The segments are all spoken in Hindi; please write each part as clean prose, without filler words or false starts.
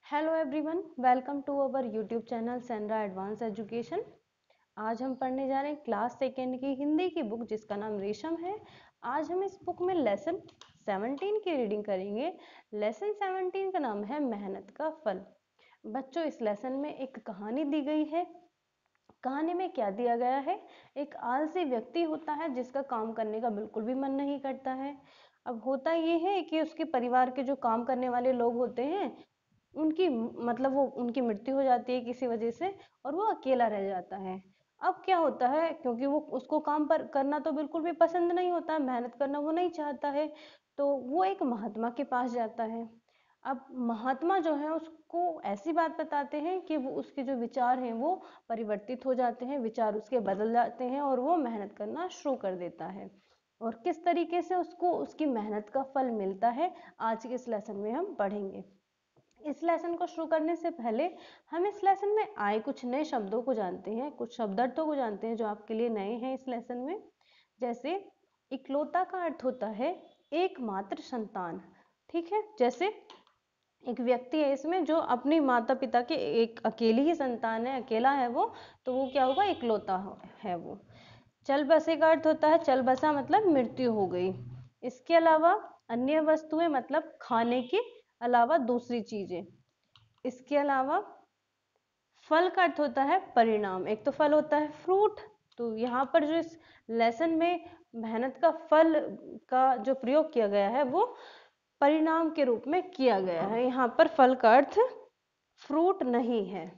Hello everyone, welcome to our YouTube channel सेनरा एडवांस एजुकेशन। आज हम पढ़ने जा रहे हैं क्लास सेकेंड की हिंदी की बुक जिसका नाम रेशम है। आज हम इस बुक में लेसन 17 की रीडिंग करेंगे। लेसन 17 का नाम है मेहनत का फल। बच्चों, इस लेसन में एक कहानी दी गई है। कहानी में क्या दिया गया है? एक आलसी व्यक्ति होता है जिसका काम करने का बिल्कुल भी मन नहीं करता है। अब होता ये है कि उसके परिवार के जो काम करने वाले लोग होते हैं उनकी मतलब वो उनकी मृत्यु हो जाती है किसी वजह से और वो अकेला रह जाता है। अब क्या होता है, क्योंकि वो उसको काम पर करना तो बिल्कुल भी पसंद नहीं होता है, मेहनत करना वो नहीं चाहता है, तो वो एक महात्मा के पास जाता है। अब महात्मा जो है उसको ऐसी बात बताते हैं कि वो उसके जो विचार हैं वो परिवर्तित हो जाते हैं, विचार उसके बदल जाते हैं और वो मेहनत करना शुरू कर देता है। और किस तरीके से उसको उसकी मेहनत का फल मिलता है, आज के इस लेसन में हम पढ़ेंगे। इस लेसन को शुरू करने से पहले हम इस लेसन में आए कुछ नए शब्दों को जानते हैं, कुछ शब्दार्थों को जानते हैं जो आपके लिए नए हैं इस लेसन में। जैसे इकलौता का अर्थ होता है एकमात्र संतान। ठीक है, जैसे एक व्यक्ति है इसमें जो अपने माता पिता के एक अकेली ही संतान है, अकेला है वो, तो वो क्या होगा, इकलौता है वो। चल बसे का अर्थ होता है चल बसा मतलब मृत्यु हो गई। इसके अलावा अन्य वस्तुएं मतलब खाने के अलावा दूसरी चीजें। इसके अलावा फल का अर्थ होता है परिणाम। एक तो फल होता है फ्रूट, तो यहाँ पर जो इस लेसन में मेहनत का फल का जो प्रयोग किया गया है वो परिणाम के रूप में किया गया है। यहाँ पर फल का अर्थ फ्रूट नहीं है।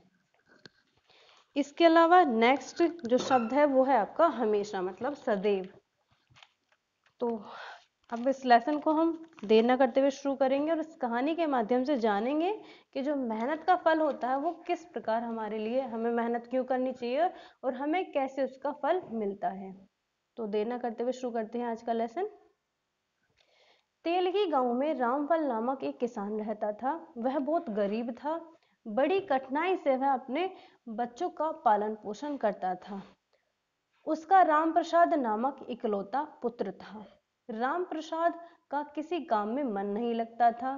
इसके अलावा नेक्स्ट जो शब्द है वो है आपका हमेशा मतलब सदैव। तो अब इस लेसन को हम देर न करते हुए शुरू करेंगे और इस कहानी के माध्यम से जानेंगे कि जो मेहनत का फल होता है वो किस प्रकार हमारे लिए, हमें मेहनत क्यों करनी चाहिए और हमें कैसे उसका फल मिलता है। तो देर न करते हुए शुरू करते हैं आज का लेसन। तेलगी गांव में रामफल नामक एक किसान रहता था। वह बहुत गरीब था। बड़ी कठिनाई से वह अपने बच्चों का पालन पोषण करता था। उसका राम प्रसाद नामक इकलौता पुत्र था। राम प्रसाद का किसी काम में मन नहीं लगता था।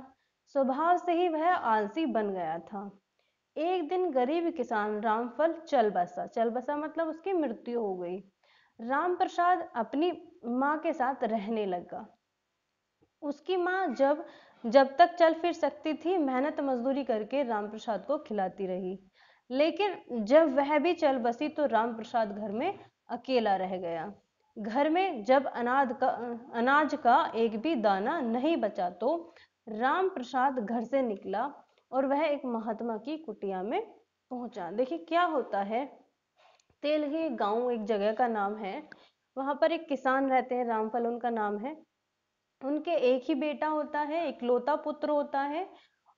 स्वभाव से ही वह आलसी बन गया था। एक दिन गरीब किसान रामफल चल बसा मतलब उसकी मृत्यु हो गई। राम प्रसाद अपनी माँ के साथ रहने लगा। उसकी माँ जब जब तक चल फिर सकती थी मेहनत मजदूरी करके राम प्रसाद को खिलाती रही। लेकिन जब वह भी चल बसी तो राम प्रसाद घर में अकेला रह गया। घर में जब अनाज का एक भी दाना नहीं बचा तो राम प्रसाद घर से निकला और वह एक महात्मा की कुटिया में पहुंचा। देखिए क्या होता है, तेलगी गांव एक जगह का नाम है। वहां पर एक किसान रहते हैं, रामफल उनका नाम है। उनके एक ही बेटा होता है, इकलौता पुत्र होता है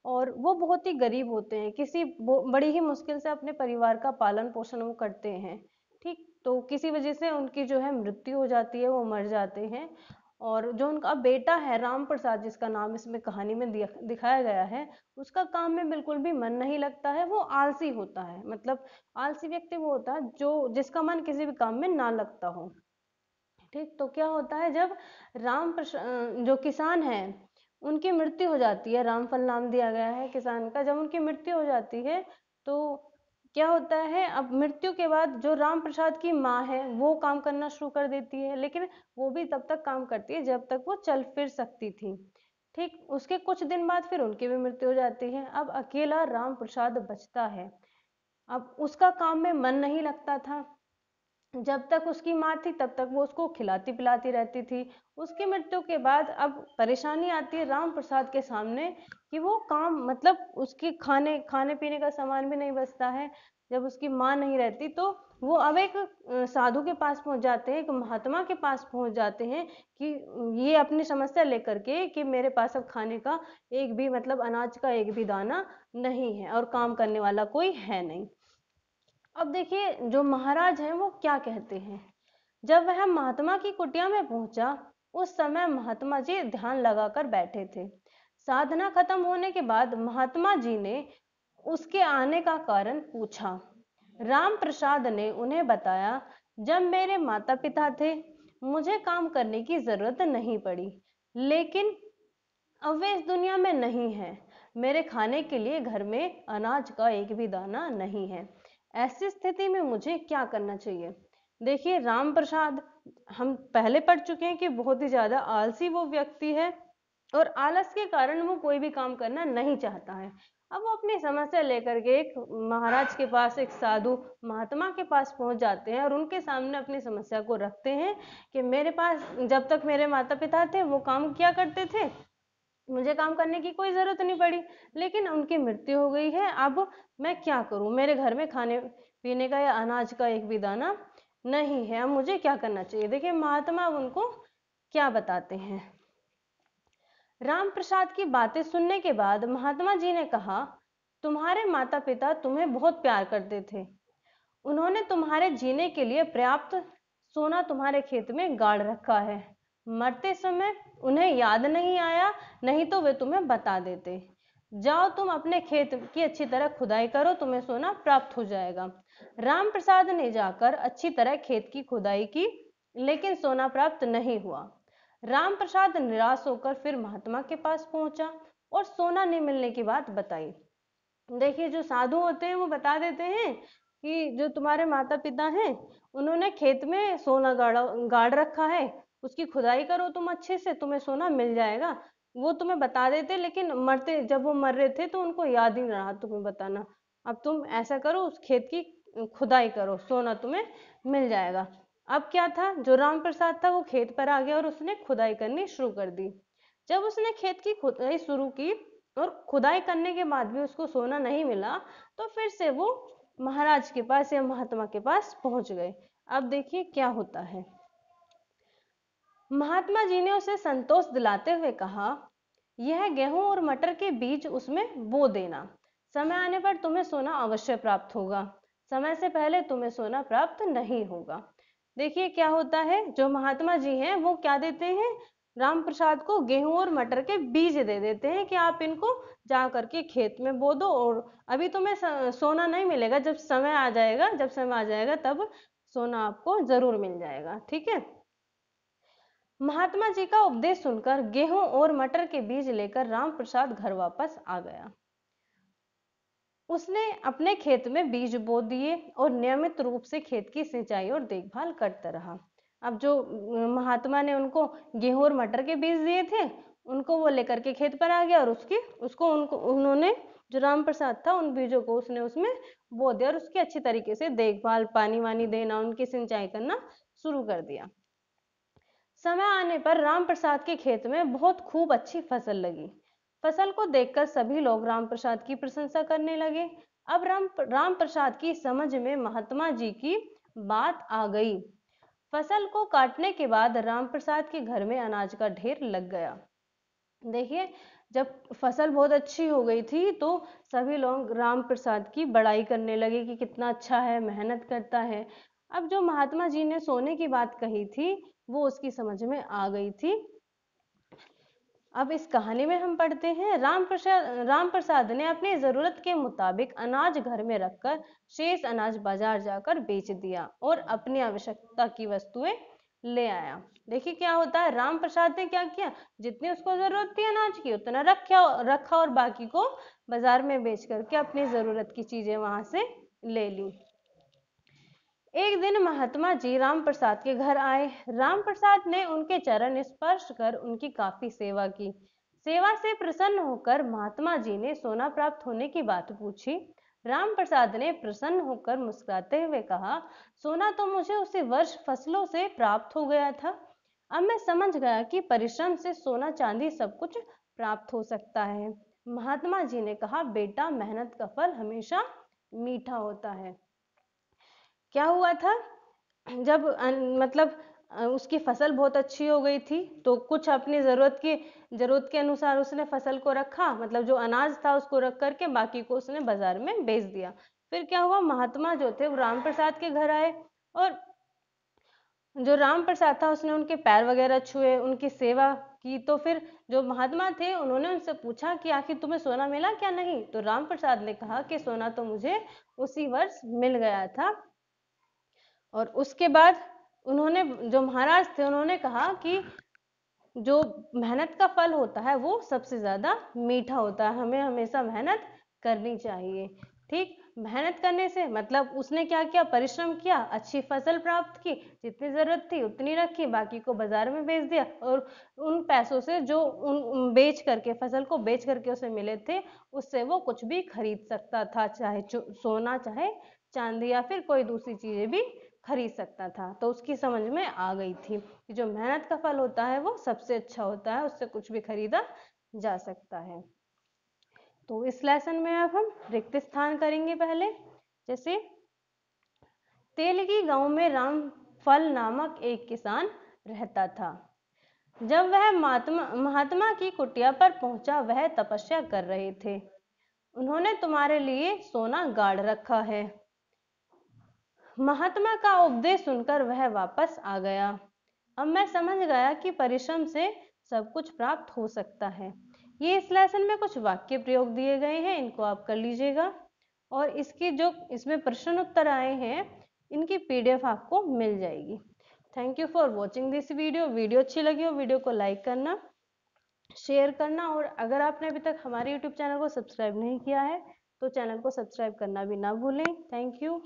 और वो बहुत ही गरीब होते हैं। किसी बड़ी ही मुश्किल से अपने परिवार का पालन पोषण वो करते हैं। ठीक, तो किसी वजह से उनकी जो है मृत्यु हो जाती है, वो मर जाते हैं। और जो उनका बेटा है राम प्रसाद, जिसका नाम इसमें कहानी में दिखाया गया है, उसका काम में बिल्कुल भी मन नहीं लगता है। वो आलसी होता है, मतलब आलसी व्यक्ति वो होता है जो जिसका मन किसी भी काम में ना लगता हो। ठीक, तो क्या होता है जब जो किसान है उनकी मृत्यु हो जाती है, रामफल नाम दिया गया है किसान का, जब उनकी मृत्यु हो जाती है तो क्या होता है, अब मृत्यु के बाद जो राम प्रसाद की माँ है वो काम करना शुरू कर देती है, लेकिन वो भी तब तक काम करती है जब तक वो चल फिर सकती थी। ठीक, उसके कुछ दिन बाद फिर उनकी भी मृत्यु हो जाती है। अब अकेला राम प्रसाद बचता है। अब उसका काम में मन नहीं लगता था। जब तक उसकी माँ थी तब तक वो उसको खिलाती पिलाती रहती थी। उसकी मृत्यु के बाद अब परेशानी आती है राम प्रसाद के सामने कि वो काम मतलब उसके खाने खाने पीने का सामान भी नहीं बचता है। जब उसकी माँ नहीं रहती तो वो अब एक साधु के पास पहुंच जाते हैं, एक महात्मा के पास पहुंच जाते हैं कि ये अपनी समस्या लेकर के कि मेरे पास अब खाने का एक भी मतलब अनाज का एक भी दाना नहीं है और काम करने वाला कोई है नहीं। अब देखिए जो महाराज हैं वो क्या कहते हैं। जब वह महात्मा की कुटिया में पहुंचा उस समय महात्मा जी ध्यान लगाकर बैठे थे। साधना खत्म होने के बाद महात्मा जी ने उसके आने का कारण पूछा। राम प्रसाद ने उन्हें बताया, जब मेरे माता पिता थे मुझे काम करने की जरूरत नहीं पड़ी, लेकिन अब वे इस दुनिया में नहीं है। मेरे खाने के लिए घर में अनाज का एक भी दाना नहीं है। ऐसी स्थिति में मुझे क्या करना चाहिए? देखिए राम प्रसाद, हम पहले पढ़ चुके हैं कि बहुत ही ज्यादा आलसी वो व्यक्ति है और आलस के कारण वो कोई भी काम करना नहीं चाहता है। अब वो अपनी समस्या लेकर के एक महाराज के पास, एक साधु महात्मा के पास पहुंच जाते हैं और उनके सामने अपनी समस्या को रखते हैं कि मेरे पास जब तक मेरे माता पिता थे वो काम किया करते थे, मुझे काम करने की कोई जरूरत नहीं पड़ी, लेकिन उनकी मृत्यु हो गई है, अब मैं क्या करूं? मेरे घर में खाने पीने का या अनाज का एक भी दाना नहीं है, अब मुझे क्या करना चाहिए? देखिए महात्मा उनको क्या बताते हैं। राम प्रसाद की बातें सुनने के बाद महात्मा जी ने कहा, तुम्हारे माता पिता तुम्हें बहुत प्यार करते थे। उन्होंने तुम्हारे जीने के लिए पर्याप्त सोना तुम्हारे खेत में गाड़ रखा है। मरते समय उन्हें याद नहीं आया, नहीं तो वे तुम्हें बता देते। जाओ तुम अपने खेत की अच्छी तरह खुदाई करो, तुम्हें सोना प्राप्त हो जाएगा। राम प्रसाद ने जाकर अच्छी तरह खेत की खुदाई की, लेकिन सोना प्राप्त नहीं हुआ। राम प्रसाद निराश होकर फिर महात्मा के पास पहुंचा और सोना नहीं मिलने की बात बताई। देखिए जो साधु होते हैं वो बता देते हैं कि जो तुम्हारे माता पिता हैं उन्होंने खेत में सोना गाड़ रखा है, उसकी खुदाई करो तुम अच्छे से, तुम्हें सोना मिल जाएगा। वो तुम्हें बता देते, लेकिन मरते जब वो मर रहे थे तो उनको याद ही नहीं रहा तुम्हें बताना। अब तुम ऐसा करो, उस खेत की खुदाई करो, सोना तुम्हें मिल जाएगा। अब क्या था, जो राम प्रसाद था वो खेत पर आ गया और उसने खुदाई करनी शुरू कर दी। जब उसने खेत की खुदाई शुरू की और खुदाई करने के बाद भी उसको सोना नहीं मिला, तो फिर से वो महाराज के पास या महात्मा के पास पहुंच गए। अब देखिए क्या होता है। महात्मा जी ने उसे संतोष दिलाते हुए कहा, यह गेहूं और मटर के बीज उसमें बो देना, समय आने पर तुम्हें सोना अवश्य प्राप्त होगा, समय से पहले तुम्हें सोना प्राप्त नहीं होगा। देखिए क्या होता है, जो महात्मा जी हैं वो क्या देते हैं, राम प्रसाद को गेहूं और मटर के बीज दे देते हैं कि आप इनको जा करके खेत में बो दो और अभी तुम्हें सोना नहीं मिलेगा, जब समय आ जाएगा, जब समय आ जाएगा तब सोना आपको जरूर मिल जाएगा। ठीक है। महात्मा जी का उपदेश सुनकर गेहूं और मटर के बीज लेकर राम प्रसाद घर वापस आ गया। उसने अपने खेत में बीज बो दिए और नियमित रूप से खेत की सिंचाई और देखभाल करता रहा। अब जो महात्मा ने उनको गेहूं और मटर के बीज दिए थे, उनको वो लेकर के खेत पर आ गया और उन्होंने जो राम प्रसाद था उन बीजों को उसने उसमें बो दिया और उसकी अच्छी तरीके से देखभाल, पानी वानी देना, उनकी सिंचाई करना शुरू कर दिया। समय आने पर राम प्रसाद के खेत में बहुत खूब अच्छी फसल लगी। फसल को देखकर सभी लोग राम प्रसाद की प्रशंसा करने लगे। अब राम प्रसाद की समझ में महात्मा जी की बात आ गई। फसल को काटने के बाद राम प्रसाद के घर में अनाज का ढेर लग गया। देखिए जब फसल बहुत अच्छी हो गई थी तो सभी लोग राम प्रसाद की बड़ाई करने लगे कि कितना अच्छा है, मेहनत करता है। अब जो महात्मा जी ने सोने की बात कही थी वो उसकी समझ में आ गई थी। अब इस कहानी में हम पढ़ते हैं, राम प्रसाद ने अपनी जरूरत के मुताबिक अनाज घर में रखकर शेष अनाज बाजार जाकर बेच दिया और अपनी आवश्यकता की वस्तुएं ले आया। देखिए क्या होता है, राम प्रसाद ने क्या किया, जितनी उसको जरूरत थी अनाज की उतना रखा और बाकी को बाजार में बेच करके अपनी जरूरत की चीजें वहां से ले ली। एक दिन महात्मा जी राम प्रसाद के घर आए। राम प्रसाद ने उनके चरण स्पर्श कर उनकी काफी सेवा की। सेवा से प्रसन्न होकर महात्मा जी ने सोना प्राप्त होने की बात पूछी। राम प्रसाद ने प्रसन्न होकर मुस्कुराते हुए कहा, सोना तो मुझे उसी वर्ष फसलों से प्राप्त हो गया था। अब मैं समझ गया कि परिश्रम से सोना चांदी सब कुछ प्राप्त हो सकता है। महात्मा जी ने कहा, बेटा मेहनत का फल हमेशा मीठा होता है। क्या हुआ था, जब उसकी फसल बहुत अच्छी हो गई थी तो कुछ अपनी जरूरत के अनुसार उसने फसल को रखा, मतलब जो अनाज था उसको रख करके बाकी को उसने बाजार में बेच दिया। फिर क्या हुआ, महात्मा जो थे वो राम प्रसाद के घर आए और जो राम प्रसाद था उसने उनके पैर वगैरह छुए, उनकी सेवा की। तो फिर जो महात्मा थे उन्होंने उनसे पूछा कि आखिर तुम्हें सोना मिला क्या नहीं? तो राम प्रसाद ने कहा कि सोना तो मुझे उसी वर्ष मिल गया था। और उसके बाद उन्होंने, जो महाराज थे, उन्होंने कहा कि जो मेहनत का फल होता है वो सबसे ज़्यादा मीठा होता है। हमें हमेशा मेहनत करनी चाहिए। ठीक, मेहनत करने से मतलब उसने क्या किया, परिश्रम किया, अच्छी फसल प्राप्त की, जितनी ज़रूरत थी उतनी रखी, बाकी को बाजार में बेच दिया, और उन पैसों से जो उन बेच करके, फसल को बेच करके उसे मिले थे, उससे वो कुछ भी खरीद सकता था, चाहे सोना, चाहे चांदी, या फिर कोई दूसरी चीज़ें भी खरीद सकता था। तो उसकी समझ में आ गई थी कि जो मेहनत का फल होता है वो सबसे अच्छा होता है, उससे कुछ भी खरीदा जा सकता है। तो इस लेसन में अब हम रिक्त स्थान करेंगे पहले। जैसे तेलगी गांव में रामफल नामक एक किसान रहता था। जब वह महात्मा की कुटिया पर पहुंचा, वह तपस्या कर रहे थे। उन्होंने तुम्हारे लिए सोना गाड़ रखा है। महात्मा का उपदेश सुनकर वह वापस आ गया। अब मैं समझ गया कि परिश्रम से सब कुछ प्राप्त हो सकता है। ये इस लेसन में कुछ वाक्य प्रयोग दिए गए हैं, इनको आप कर लीजिएगा। और इसकी जो इसमें प्रश्न उत्तर आए हैं, इनकी PDF आपको मिल जाएगी। Thank you for watching this video. Video अच्छी लगी हो, वीडियो को लाइक करना, शेयर करना, और अगर आपने अभी तक हमारे YouTube चैनल को सब्सक्राइब नहीं किया है तो चैनल को सब्सक्राइब करना भी ना भूलें। Thank you.